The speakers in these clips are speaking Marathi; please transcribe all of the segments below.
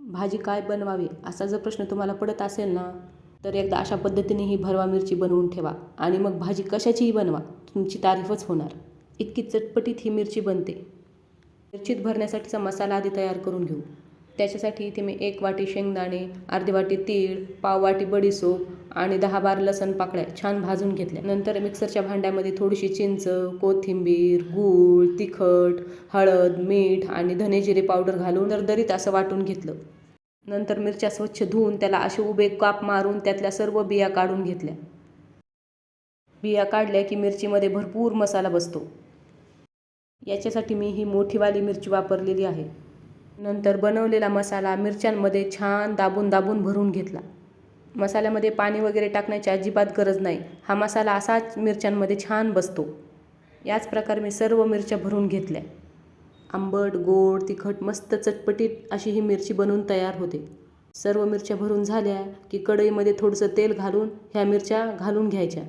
भाजी काय बनवावी असा जर प्रश्न तुम्हाला पडत असेल ना, तर एकदा अशा पद्धतीने ही भरवा मिरची बनवून ठेवा आणि मग भाजी कशाचीही बनवा, तुमची तारीफच होणार. इतकी चटपटीत ही मिरची बनते. मिरचीत भरण्यासाठीचा मसाला आधी तयार करून घेऊ. त्याच्यासाठी इथे मी 1 वाटी शेंगदाणे, अर्धी वाटी तीळ, पाव वाटी बडीशेप आणि 10-12 लसूण पाकळ्या छान भाजून घेतल्या. नंतर मिक्सरच्या भांड्यामध्ये थोडीशी चिंच, कोथिंबीर, गूळ, तिखट, हळद, मीठ आणि धने जिरे पावडर घालून दरदरीत असं वाटून घेतलं. नंतर मिरच्या स्वच्छ धुवून त्याला असे उभे काप मारून त्यातल्या सर्व बिया काढून घेतल्या. बिया काढल्या की मिरचीमध्ये भरपूर मसाला बसतो. याच्यासाठी मी ही मोठीवाली मिरची वापरलेली आहे. नंतर बनवलेला मसाला मिरच्यांमध्ये छान दाबून दाबून भरून घेतला. मसाल्यामध्ये पाणी वगैरे टाकण्याची अजिबात गरज नाही. हा मसाला असाच मिरच्यांमध्ये छान बसतो. याच प्रकारे मी सर्व मिरच्या भरून घेतल्या. आंबट, गोड, तिखट मस्त चटपटीत अशी ही मिरची बनवून तयार होते. सर्व मिरच्या भरून झाल्या की कढईमध्ये थोडंसं तेल घालून ह्या मिरच्या घालून घ्यायच्या.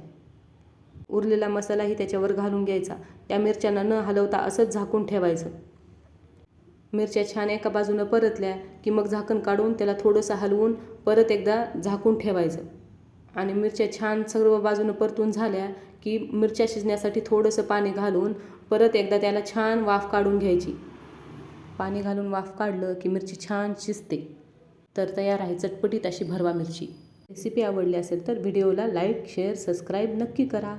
उरलेला मसालाही त्याच्यावर घालून घ्यायचा. त्या मिरच्यांना न हलवता असंच झाकून ठेवायचं. मिरच्या छान एका बाजूनं परतल्या की मग झाकण काढून त्याला थोडंसं हलवून परत एकदा झाकून ठेवायचं. आणि मिरच्या छान सर्व बाजूनं परतून झाल्या की मिरच्या शिजण्यासाठी थोडंसं पाणी घालून परत एकदा त्याला छान वाफ काढून घ्यायची. पाणी घालून वाफ काढलं की मिरची छान शिजते. तर तयार आहे चटपटीत अशी भरवा मिरची. रेसिपी आवडली असेल तर व्हिडिओला लाईक, शेअर, सबस्क्राईब नक्की करा.